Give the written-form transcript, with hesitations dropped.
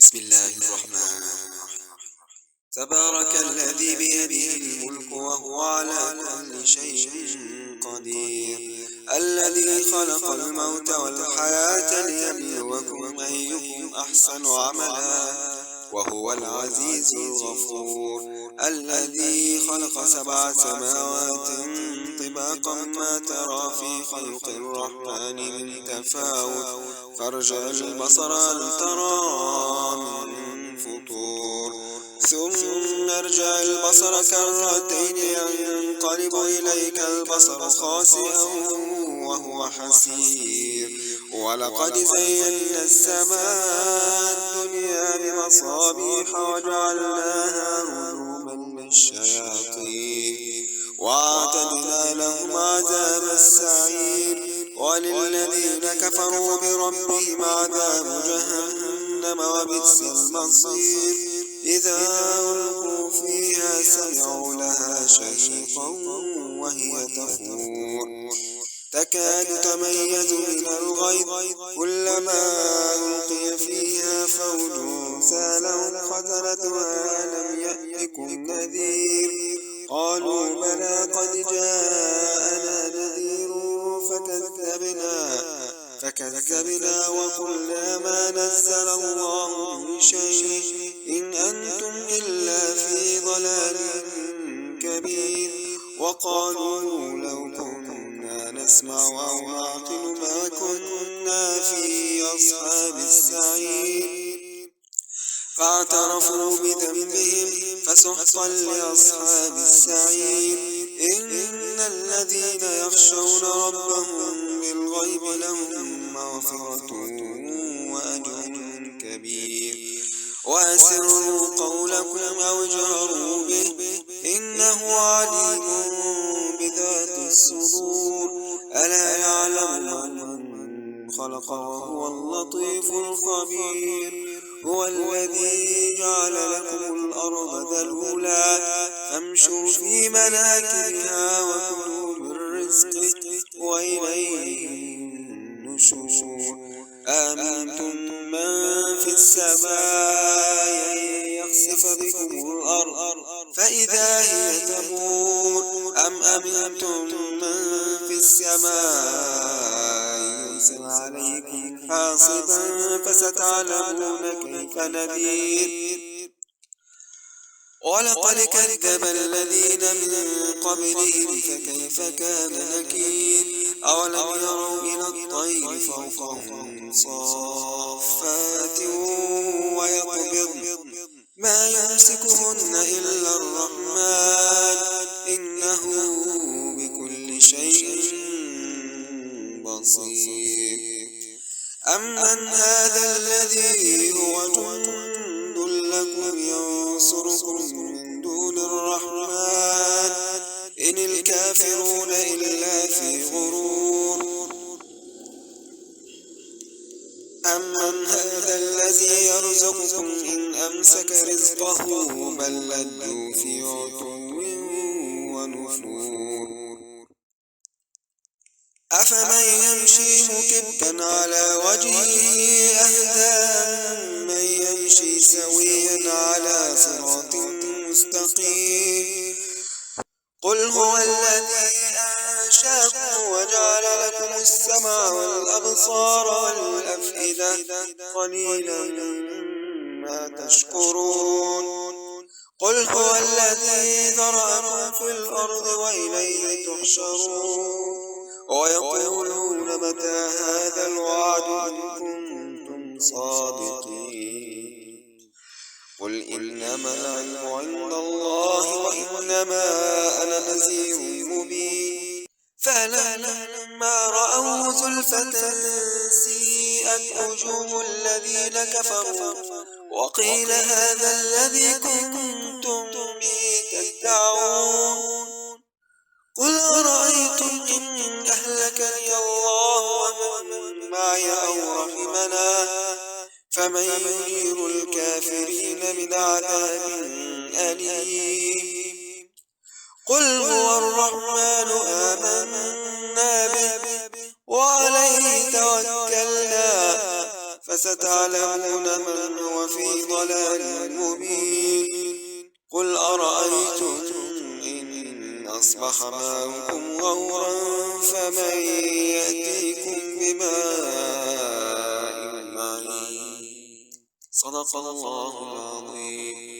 بسم الله الرحمن الرحيم. تبارك الذي بيده الملك وهو على كل شيء قدير، الذي خلق الموت والحياة ليبلوكم أيكم أحسن عملا وهو العزيز الغفور، الذي خلق 7 سماوات طباقا ما ترى في خلق الرحمن من تفاوت، فارجع البصر هل ترى من فطور، ثم ارجع البصر كرتين ينقلب إليك البصر خاسئا وهو حسير، ولقد زينا السماء الدنيا بمصابيح وجعلناها رجوما للشياطين وأعتدنا لهم عذاب السعير، وللذين كفروا بربهم عذاب جهنم وبئس المصير، إذا ألقوا فيها سمعوا لها شهيقا وهي تفور تكاد تميز من الغيظ، كلما ألقي فيها فوج سألهم خزنتها ألم يأتكم نذير، قالوا بلى قد جاءنا نذير فكذبنا وقلنا ما نزل الله من شيء إن أنتم إلا في ضلال كبير، وقالوا لو كنا نسمع أو نعقل ما كنا في أصحاب السعير، فاعترفوا بذنبهم فسحقا لأصحاب السعير، إن الذين يخشون ربهم بالغيب لهم مغفرة وأجر كبير، وأسروا قولكم أو اجهروا به إنه عليم بذات الصدور، ألا يعلم من خلق وهو اللطيف الخبير، هو الذي جعل لكم الأرض ذلولا فامشوا في مناكبها وكلوا من رزقه وإليه النشور، آمنتم من في السماء أن يخسف بكم الأرض فإذا هي تمور، أم أمنتم من في السماء يرسل عليكم حاصبا فستعلمون كيف نذير، ولقد كذب الذين من قبلهم فكيف كان نكير، أولم يروا إلى الطير فوقهم صافات ويقبضن ما يمسكهن إلا الرحمن إنه بكل شيء بصير، أمن هذا الذي هو جند لكم ينصركم من دون الرحمن إن الكافرون إلا في غرور، أمن هذا الذي يرزقكم إن أمسك رزقه بل لجوا في عتو ونفور، أفمن يمشي مكبا على وجهه أهدى من يمشي سويا على صراط مستقيم، قل هو الذي أنشاكم وجعل لكم السمع والأبصار والأفئدة قليلا ما تشكرون، قل هو الذي ذرأكم في الأرض وإليه تحشرون، ويقولون متى هذا الوعد إن كنتم صادقين، قل إنما العلم عند الله وإنما أنا نذير مبين، فلما رأوا زلفة سيئت وجوه الذين كفروا وقيل هذا الذي كنتم به تدعون، قل أرأيتم إن أهلكني الله ومن معي أو رحمنا فمن يجير الكافرين من عذاب أليم، قل هو الرحمن آمنا به وعليه توكلنا فستعلمون من هو في ضلال مبين قل أرأيتم إن أصبح ماؤكم غورا فمن يأتيكم بماء معين. صدق الله العظيم.